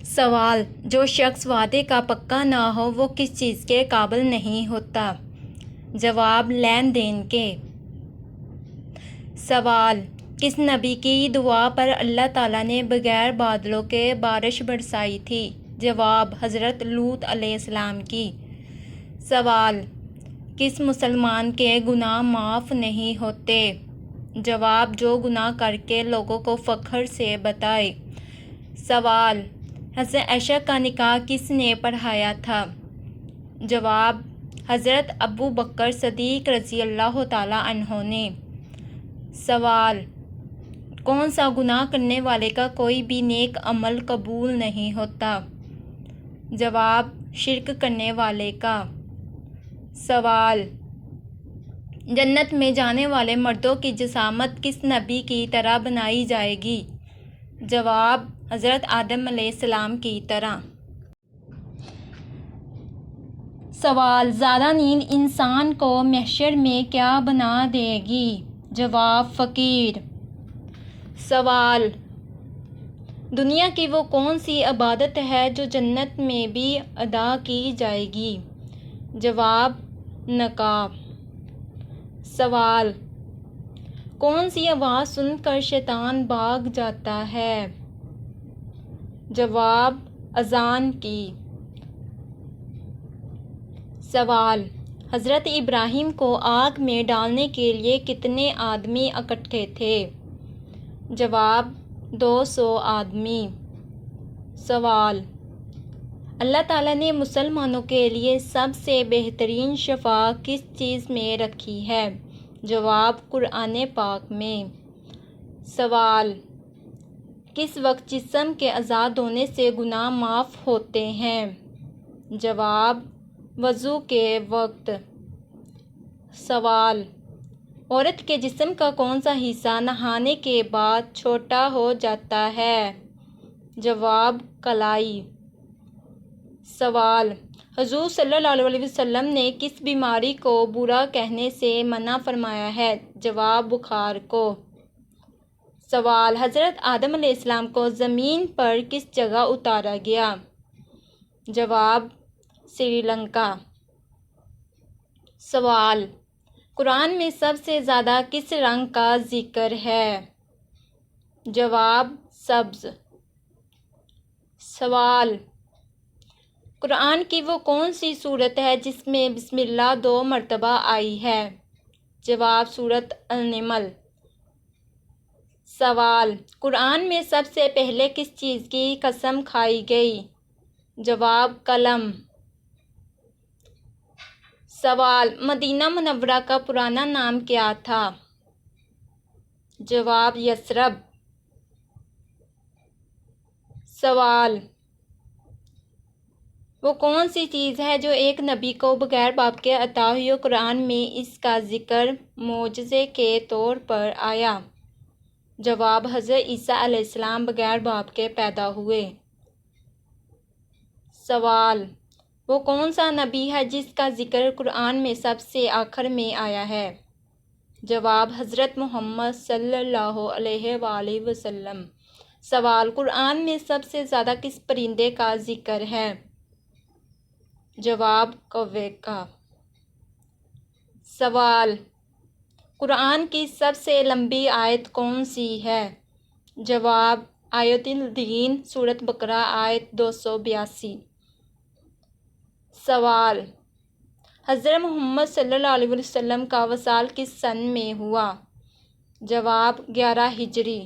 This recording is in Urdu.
سوال: جو شخص وعدے کا پکا نہ ہو وہ کس چیز کے قابل نہیں ہوتا؟ جواب: لین دین کے۔ سوال: کس نبی کی دعا پر اللہ تعالیٰ نے بغیر بادلوں کے بارش برسائی تھی؟ جواب: حضرت لوط علیہ السلام کی۔ سوال: کس مسلمان کے گناہ معاف نہیں ہوتے؟ جواب: جو گناہ کر کے لوگوں کو فخر سے بتائے۔ سوال: حضرت عائشہ کا نکاح کس نے پڑھایا تھا؟ جواب: حضرت ابوبکر صدیق رضی اللہ تعالیٰ عنہ نے۔ سوال: کون سا گناہ کرنے والے کا کوئی بھی نیک عمل قبول نہیں ہوتا؟ جواب: شرک کرنے والے کا۔ سوال: جنت میں جانے والے مردوں کی جسامت کس نبی کی طرح بنائی جائے گی؟ جواب: حضرت آدم علیہ السلام کی طرح۔ سوال: زیادہ نیند انسان کو محشر میں کیا بنا دے گی؟ جواب: فقیر۔ سوال: دنیا کی وہ کون سی عبادت ہے جو جنت میں بھی ادا کی جائے گی؟ جواب: نکاح۔ سوال: کون سی آواز سن کر شیطان بھاگ جاتا ہے؟ جواب: اذان کی۔ سوال: حضرت ابراہیم کو آگ میں ڈالنے کے لیے کتنے آدمی اکٹھے تھے؟ جواب: 200 آدمی۔ سوال: اللہ تعالیٰ نے مسلمانوں کے لیے سب سے بہترین شفا کس چیز میں رکھی ہے؟ جواب: قرآن پاک میں۔ سوال: کس وقت جسم کے آزاد ہونے سے گناہ معاف ہوتے ہیں؟ جواب: وضو کے وقت۔ سوال: عورت کے جسم کا کون سا حصہ نہانے کے بعد چھوٹا ہو جاتا ہے؟ جواب: کلائی۔ سوال: حضور صلی اللہ علیہ وسلم نے کس بیماری کو برا کہنے سے منع فرمایا ہے؟ جواب: بخار کو۔ سوال: حضرت آدم علیہ السلام کو زمین پر کس جگہ اتارا گیا؟ جواب: سری لنکا۔ سوال: قرآن میں سب سے زیادہ کس رنگ کا ذکر ہے؟ جواب: سبز۔ سوال: قرآن کی وہ کون سی سورت ہے جس میں بسم اللہ 2 مرتبہ آئی ہے؟ جواب: سورۃ النمل۔ سوال: قرآن میں سب سے پہلے کس چیز کی قسم کھائی گئی؟ جواب: قلم۔ سوال: مدینہ منورہ کا پرانا نام کیا تھا؟ جواب: یثرب۔ سوال: وہ کون سی چیز ہے جو ایک نبی کو بغیر باپ کے عطا ہوئی اور قرآن میں اس کا ذکر معجزے کے طور پر آیا؟ جواب: حضرت عیسیٰ علیہ السلام بغیر باپ کے پیدا ہوئے۔ سوال: وہ کون سا نبی ہے جس کا ذکر قرآن میں سب سے آخر میں آیا ہے؟ جواب: حضرت محمد صلی اللہ علیہ وآلہ وسلم۔ سوال: قرآن میں سب سے زیادہ کس پرندے کا ذکر ہے؟ جواب: کوے کا۔ سوال: قرآن کی سب سے لمبی آیت کون سی ہے؟ جواب: آیۃ الدین سورۃ بقرہ آیت 282۔ سوال: حضرت محمد صلی اللہ علیہ وسلم کا وصال کس سن میں ہوا؟ جواب: 11 ہجری۔